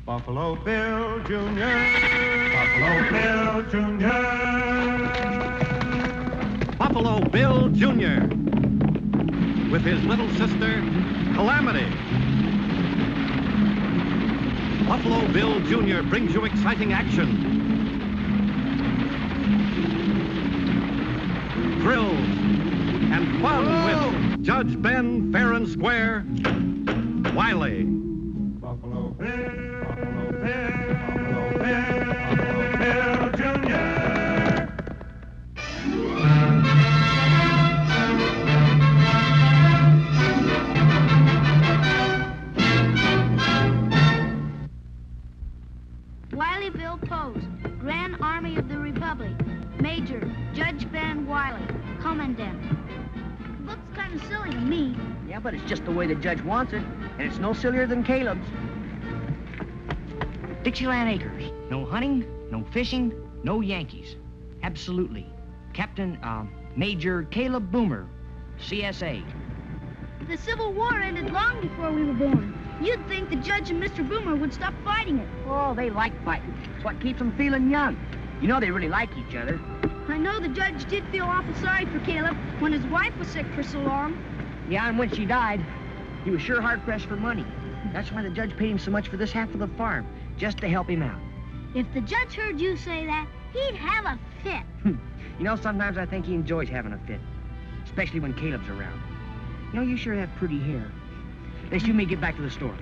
Buffalo Bill Jr. Buffalo Bill Jr. Buffalo Bill Jr. with his little sister, Calamity. Buffalo Bill Jr. brings you exciting action, thrills, and fun with Judge Ben Fair and Square Wiley. Buffalo Bill, Buffalo Bill, Buffalo Bill, Buffalo Bill Jr. Wiley Bill Pose, Grand Army of the Republic. Major, Judge Ben Wiley, Commandant. Looks kind of silly to me. Yeah, but it's just the way the judge wants it, and it's no sillier than Caleb's. Dixieland Acres. No hunting, no fishing, no Yankees. Absolutely. Captain, Major Caleb Boomer, CSA. The Civil War ended long before we were born. You'd think the judge and Mr. Boomer would stop fighting it. Oh, they like fighting. It's what keeps them feeling young. You know they really like each other. I know the judge did feel awful sorry for Caleb when his wife was sick for so long. Yeah, and when she died, he was sure hard-pressed for money. That's why the judge paid him so much for this half of the farm, just to help him out. If the judge heard you say that, he'd have a fit. You know, sometimes I think he enjoys having a fit, especially when Caleb's around. You know, you sure have pretty hair. Let's you may get back to the store.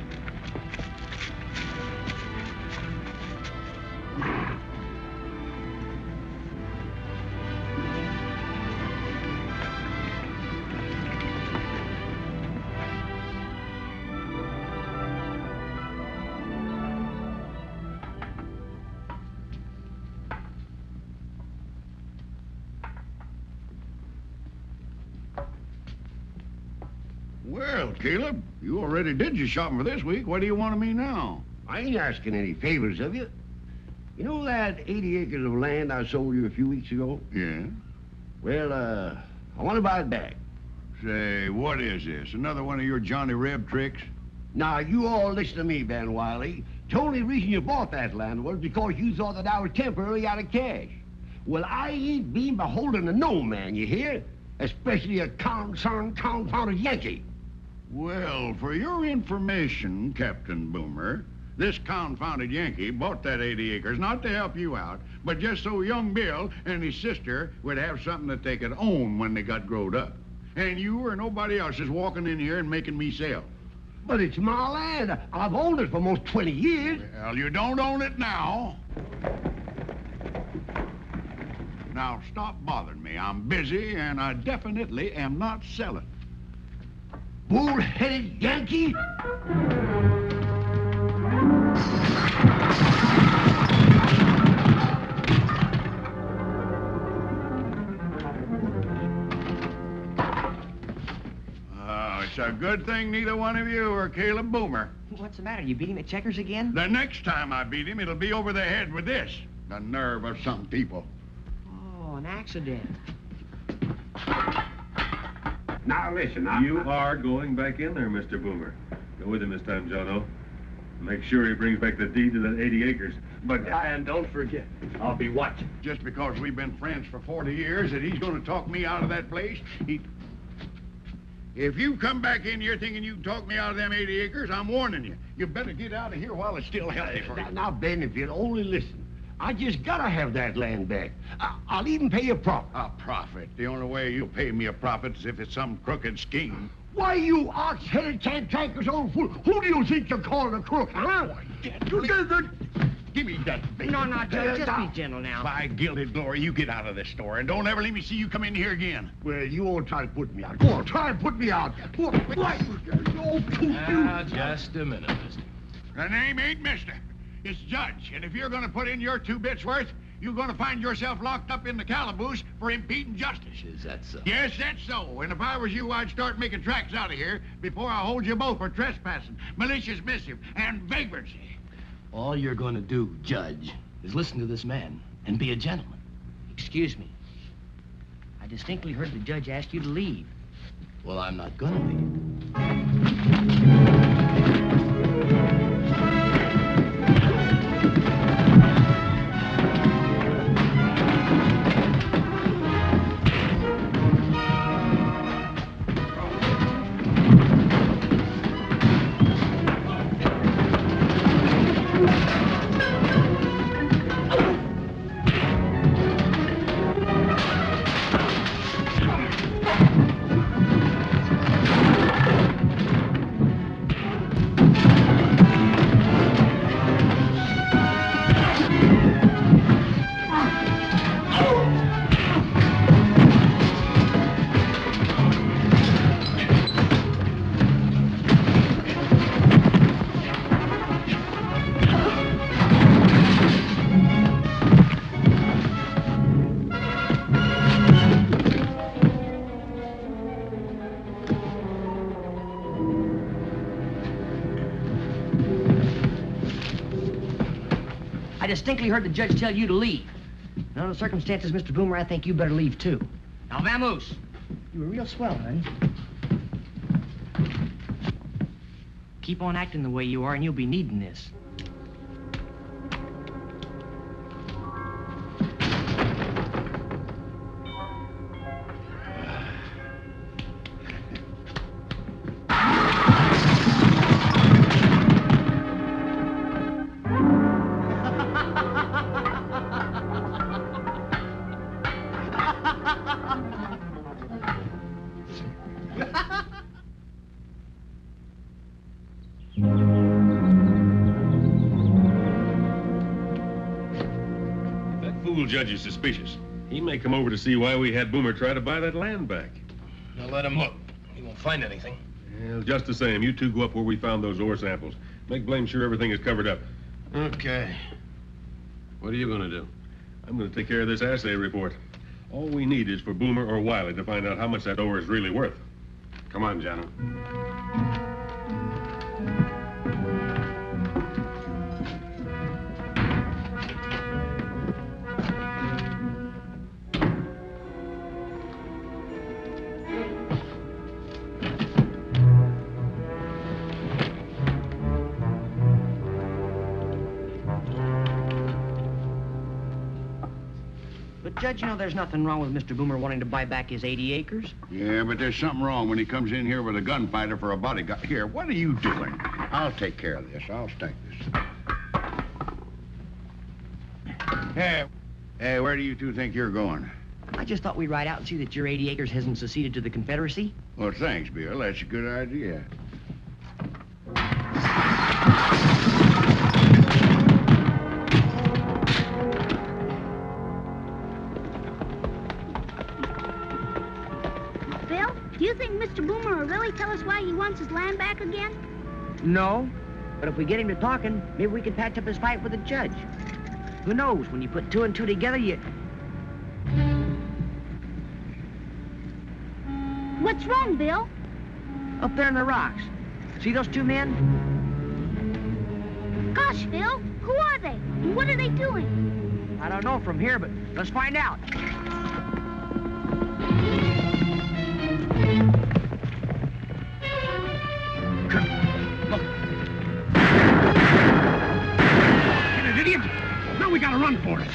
Well, Caleb, you already did your shopping for this week. What do you want of me now? I ain't asking any favors of you. You know that 80 acres of land I sold you a few weeks ago? Yeah? Well, I want to buy it back. Say, what is this? Another one of your Johnny Reb tricks? Now, you all listen to me, Ben Wiley. The only reason you bought that land was because you thought that I was temporarily out of cash. Well, I ain't being beholden to no man, you hear? Especially a confounded Yankee. Well, for your information, Captain Boomer, this confounded Yankee bought that 80 acres not to help you out, but just so young Bill and his sister would have something that they could own when they got growed up. And you or nobody else is walking in here and making me sell. But it's my land. I've owned it for almost 20 years. Well, you don't own it now. Now, stop bothering me. I'm busy, and I definitely am not selling. Bull-headed Yankee? It's a good thing neither one of you are Caleb Boomer. What's the matter? You beat him at checkers again? The next time I beat him, it'll be over the head with this. The nerve of some people. Oh, an accident. Now, listen, You are going back in there, Mr. Boomer. Go with him this time, Jono. Make sure he brings back the deed to that 80 acres. But, and don't forget, I'll be watching. Just because we've been friends for 40 years that he's going to talk me out of that place, If you come back in here thinking you can talk me out of them 80 acres, I'm warning you. You better get out of here while it's still healthy for you. Now, Ben, if you'd only listen, I just gotta have that land back. I'll even pay you a profit. A profit? The only way you'll pay me a profit is if it's some crooked scheme. Why, you ox-headed cantankerous old fool, who do you think you're calling a crook, huh? Give me that baby. No, Judge, just be gentle now. By gilded glory, you get out of this store, and don't ever let me see you come in here again. Well, you won't try to put me out. Go on, try and put me out. Now, just a minute, mister. The name ain't Mister. It's Judge, and if you're going to put in your 2 bits worth, you're going to find yourself locked up in the calaboose for impeding justice. Is that so? Yes, that's so. And if I was you, I'd start making tracks out of here before I hold you both for trespassing, malicious missive, and vagrancy. All you're going to do, Judge, is listen to this man and be a gentleman. Excuse me. I distinctly heard the judge ask you to leave. Well, I'm not going to leave. I distinctly heard the judge tell you to leave. Now, under the circumstances, Mr. Boomer, I think you better leave, too. Now, vamoose. You were real swell, honey. Keep on acting the way you are, and you'll be needing this. Judge is suspicious. He may come over to see why we had Boomer try to buy that land back. Now let him look. He won't find anything. Well, just the same, you two go up where we found those ore samples. Make blame sure everything is covered up. Okay. What are you gonna do? I'm gonna take care of this assay report. All we need is for Boomer or Wiley to find out how much that ore is really worth. Come on, Jono. But, Judge, you know there's nothing wrong with Mr. Boomer wanting to buy back his 80 acres. Yeah, but there's something wrong when he comes in here with a gunfighter for a bodyguard. Here, what are you doing? I'll take care of this. I'll stack this. Hey, where do you two think you're going? I just thought we'd ride out and see that your 80 acres hasn't seceded to the Confederacy. Well, thanks, Bill. That's a good idea. Bill, do you think Mr. Boomer will really tell us why he wants his land back again? No, but if we get him to talking, maybe we can patch up his fight with the judge. Who knows, when you put two and two together, you... What's wrong, Bill? Up there in the rocks. See those two men? Gosh, Bill, who are they? And what are they doing? I don't know from here, but let's find out. Look. Get it, idiot! Now we gotta run for it.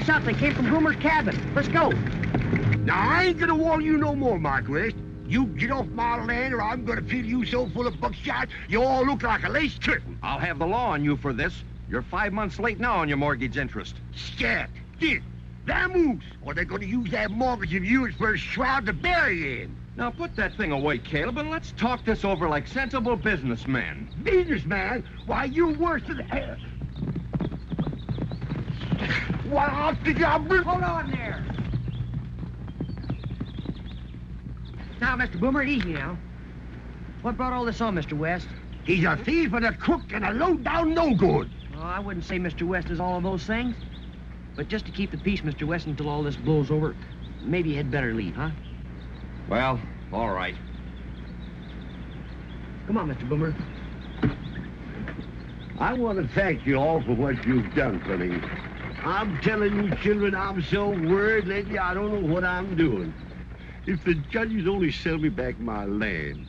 Shots that came from Boomer's cabin. Let's go. Now, I ain't gonna warn you no more, Mark West. You get off my land or I'm gonna fill you so full of buckshot, you all look like a lace curtain. I'll have the law on you for this. You're 5 months late now on your mortgage interest. Scat, this, vamoose, or they're gonna use that mortgage of yours for a shroud to bury you in. Now put that thing away, Caleb, and let's talk this over like sensible businessmen. Businessman? Why, you're worse than... Why, I'll think I'm... Hold on there. Now, Mr. Boomer, easy now. What brought all this on, Mr. West? He's a thief and a crook and a low-down no-good. Well, I wouldn't say Mr. West is all of those things. But just to keep the peace, Mr. West, until all this blows over, maybe you had better leave, huh? Well, all right. Come on, Mr. Boomer. I want to thank you all for what you've done for me. I'm telling you, children, I'm so worried lately, I don't know what I'm doing. If the judges only sell me back my land.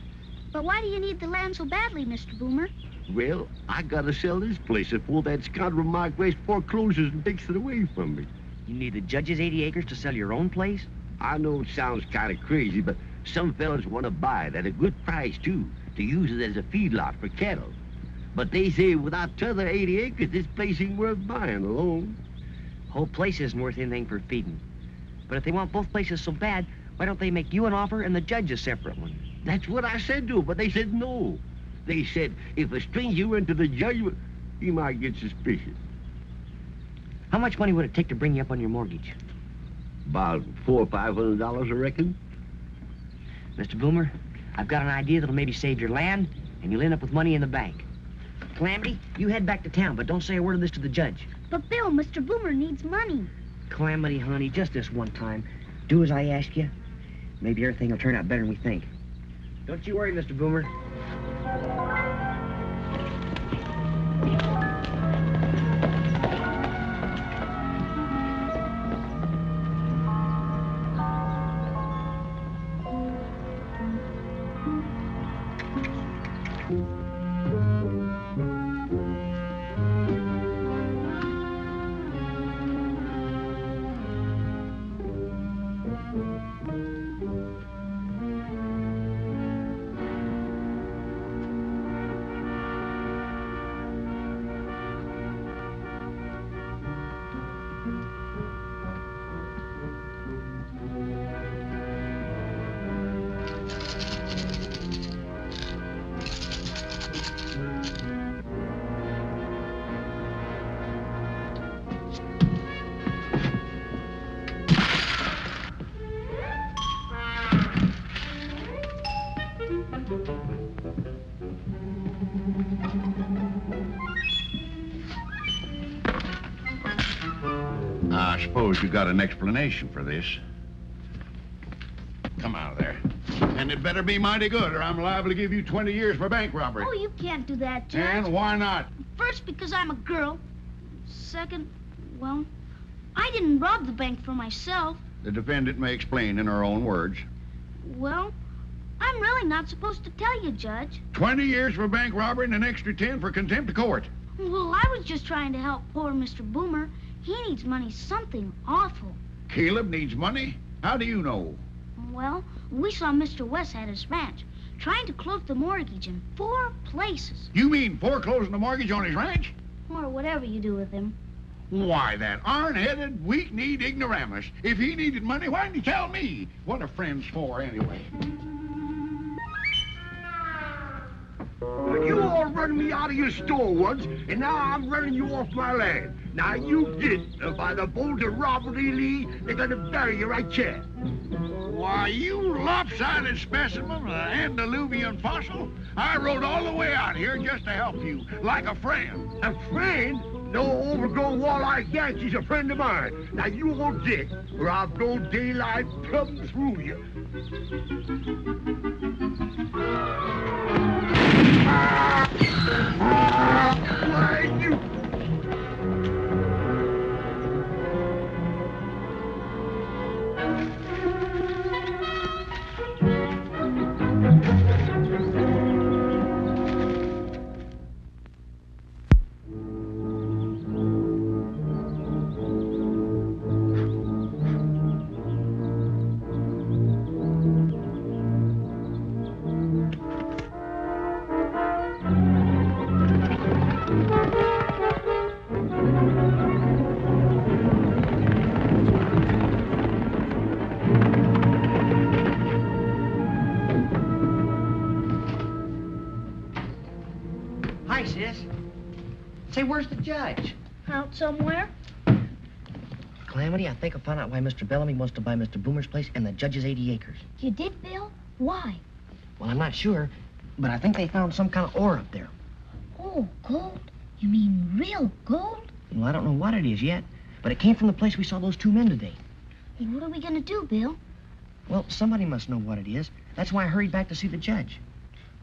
But why do you need the land so badly, Mr. Boomer? Well, I gotta sell this place before that scoundrel Mike West forecloses and takes it away from me. You need the judge's 80 acres to sell your own place? I know it sounds kind of crazy, but some fellas want to buy it at a good price, too, to use it as a feedlot for cattle. But they say without t'other 80 acres, this place ain't worth buying alone. Whole place isn't worth anything for feeding. But if they want both places so bad, why don't they make you an offer and the judge a separate one? That's what I said to them, but they said no. They said if a stranger went to the judge, he might get suspicious. How much money would it take to bring you up on your mortgage? About $400 or $500, I reckon. Mr. Boomer, I've got an idea that'll maybe save your land, and you'll end up with money in the bank. Calamity, you head back to town, but don't say a word of this to the judge. But, Bill, Mr. Boomer needs money. Calamity, honey, just this one time. Do as I ask you. Maybe everything will turn out better than we think. Don't you worry, Mr. Boomer. I suppose you got an explanation for this. Come out of there. And it better be mighty good, or I'm liable to give you 20 years for bank robbery. Oh, you can't do that, Judge. And why not? First, because I'm a girl. Second, well, I didn't rob the bank for myself. The defendant may explain in her own words. Well, I'm really not supposed to tell you, Judge. 20 years for bank robbery and an extra 10 for contempt of court. Well, I was just trying to help poor Mr. Boomer. He needs money, something awful. Caleb needs money? How do you know? Well, we saw Mr. West at his ranch, trying to close the mortgage in 4 places. You mean foreclosing the mortgage on his ranch? Or whatever you do with him. Why, that iron-headed, weak-kneed ignoramus. If he needed money, why didn't he tell me? What are friends for, anyway? You all run me out of your store once, and now I'm running you off my land. Now you get it. By the bolt of robbery, Lee, they're gonna bury you right here. Why, you lopsided specimen of an antediluvian fossil. I rode all the way out here just to help you, like a friend. A friend? No overgrown walleye Yankee's a friend of mine. Now you won't dig, or I'll blow daylight plumb through you. Why, you... Hi, sis. Say, where's the judge? Out somewhere? Calamity, I think I found out why Mr. Bellamy wants to buy Mr. Boomer's place and the judge's 80 acres. You did, Bill? Why? Well, I'm not sure, but I think they found some kind of ore up there. Oh, gold? You mean real gold? Well, I don't know what it is yet, but it came from the place we saw those 2 men today. Then what are we gonna do, Bill? Well, somebody must know what it is. That's why I hurried back to see the judge.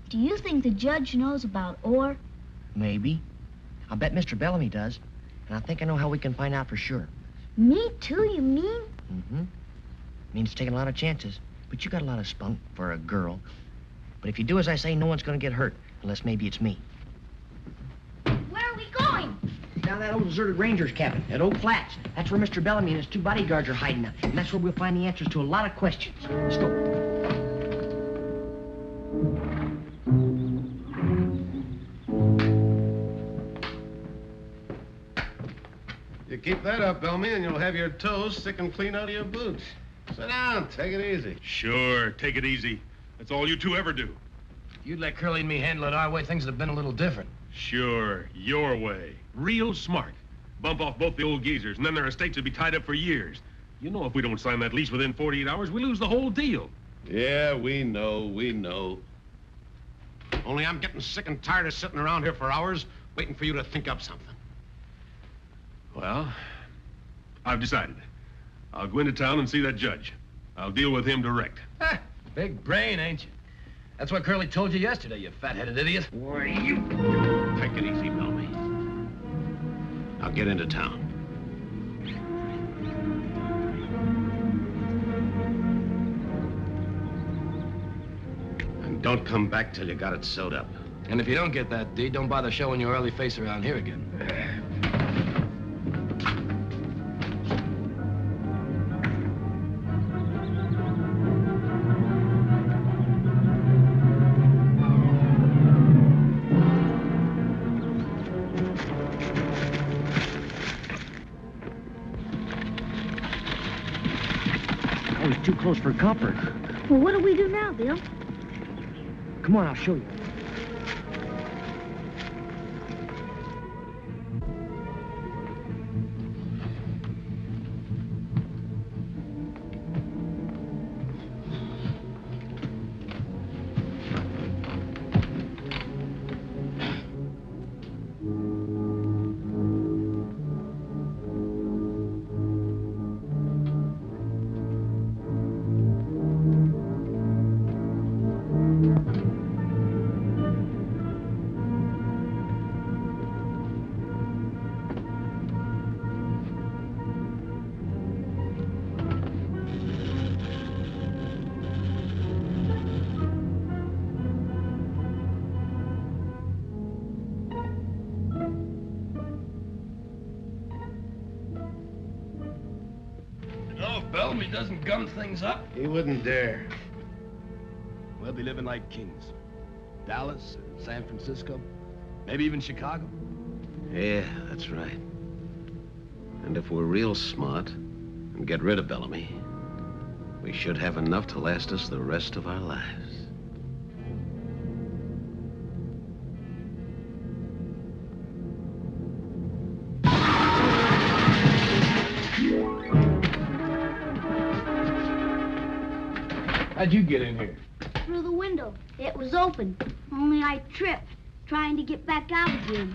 Do you think the judge knows about ore? Maybe. I'll bet Mr. Bellamy does, and I think I know how we can find out for sure. Me too, you mean? Mm-hmm. Means taking a lot of chances, but you got a lot of spunk for a girl. But if you do as I say, no one's gonna get hurt, unless maybe it's me. Where are we going? Down that old deserted ranger's cabin at Oak Flats. That's where Mr. Bellamy and his 2 bodyguards are hiding out. And that's where we'll find the answers to a lot of questions. Let's go. You keep that up, Bellamy, and you'll have your toes sticking clean out of your boots. Sit down, take it easy. Sure, take it easy. That's all you two ever do. You'd let Curly and me handle it our way, things would have been a little different. Sure, your way. Real smart. Bump off both the old geezers, and then their estates would be tied up for years. You know if we don't sign that lease within 48 hours, we lose the whole deal. Yeah, we know. Only I'm getting sick and tired of sitting around here for hours waiting for you to think up something. Well, I've decided. I'll go into town and see that judge. I'll deal with him direct. Ah, big brain, ain't you? That's what Curly told you yesterday, you fat-headed idiot. What are you? Take it easy, Bellamy. I'll get into town. And don't come back till you got it sewed up. And if you don't get that deed, don't bother showing your early face around here again. I was too close for comfort. Well, what do we do now, Bill? Come on, I'll show you. Bellamy doesn't gum things up, He wouldn't dare. we'll be living like kings. Dallas, San Francisco, maybe even Chicago. Yeah, that's right. And if we're real smart and get rid of Bellamy, we should have enough to last us the rest of our lives. How'd you get in here? Through the window. It was open. Only I tripped, trying to get back out again.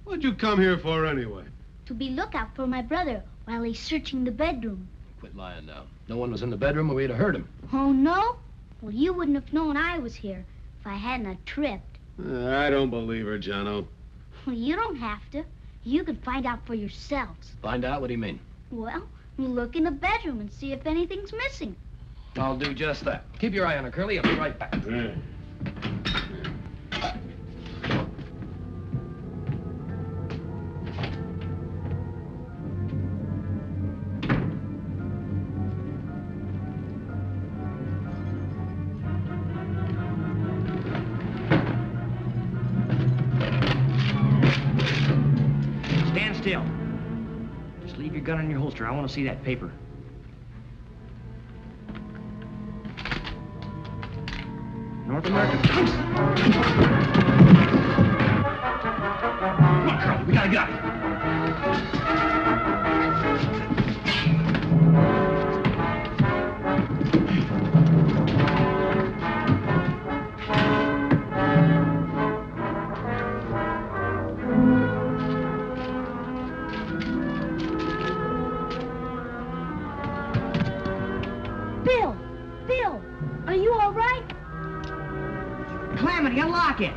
What'd you come here for anyway? To be lookout for my brother while he's searching the bedroom. Quit lying now. No one was in the bedroom or we'd have heard him. Oh, no? Well, you wouldn't have known I was here if I hadn't have tripped. I don't believe her, Jono. Well, you don't have to. You can find out for yourselves. Find out? What do you mean? Well, you look in the bedroom and see if anything's missing. I'll do just that. Keep your eye on her, Curly. I'll be right back. Yeah. Stand still. Just leave your gun in your holster. I want to see that paper. North American. Come on, Curly. We gotta get out of here. Bill! Bill! Are you all right? Calamity, unlock it.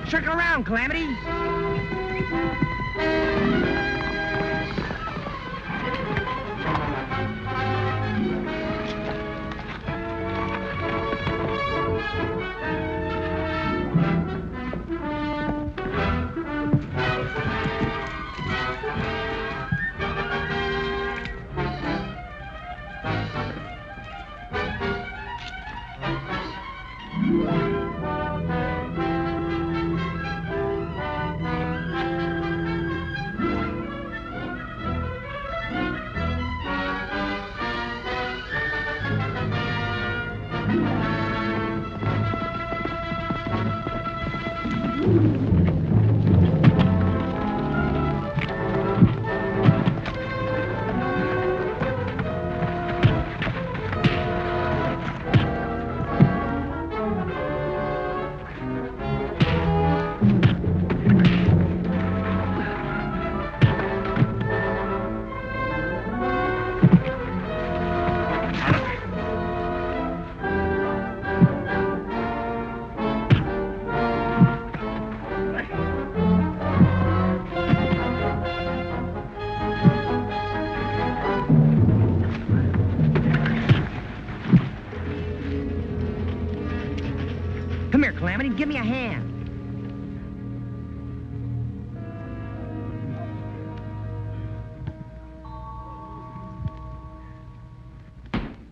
Circle around, Calamity. Come here, Calamity. Give me a hand.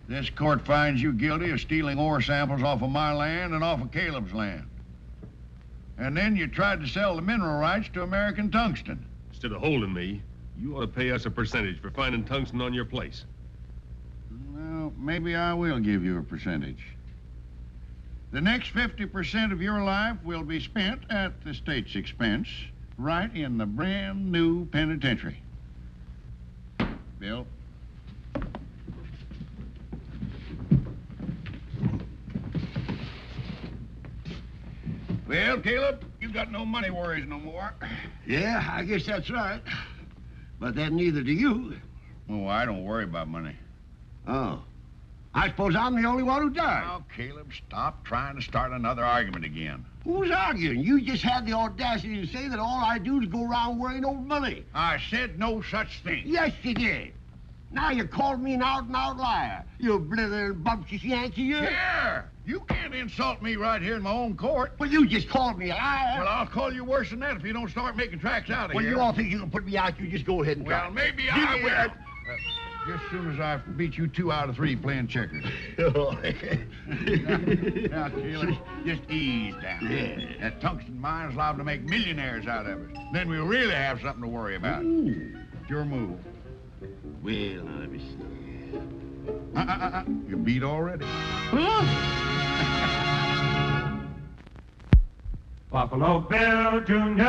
This court finds you guilty of stealing ore samples off of my land and off of Caleb's land. And then you tried to sell the mineral rights to American Tungsten. Instead of holding me, you ought to pay us a percentage for finding tungsten on your place. Well, maybe I will give you a percentage. The next 50% of your life will be spent at the state's expense, right in the brand new penitentiary. Bill? Well, Caleb, you got no money worries no more. Yeah, I guess that's right. But then neither do you. Oh, I don't worry about money. Oh. I suppose I'm the only one who does. Now, Caleb, stop trying to start another argument again. Who's arguing? You just had the audacity to say that all I do is go around worrying over money. I said no such thing. Yes, you did. Now you called me an out-and-out liar. You blithering, bumptious Yankee, you. Yeah! You can't insult me right here in my own court. Well, you just called me a liar. Well, I'll call you worse than that if you don't start making tracks out of Well, here. you all think you can put me out, you just go ahead and try. Well, maybe I will. Just as soon as I beat you 2 out of 3 playing checkers. Now, Caleb, just ease down. Yeah. That tungsten mine's liable to make millionaires out of it. Then we'll really have something to worry about. Ooh. It's your move. Well, now, let me see. You beat already. Buffalo Bill Jr.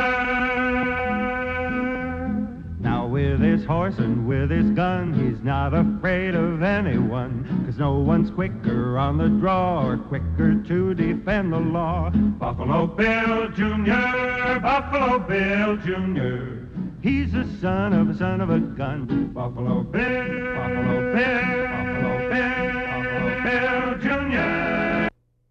Now with his horse and with his gun, he's not afraid of anyone, 'cause no one's quicker on the draw or quicker to defend the law. Buffalo Bill Jr., Buffalo Bill Jr. He's the son of a gun. Buffalo Bill, Buffalo Bill, Buffalo Bill, Buffalo Bill Jr.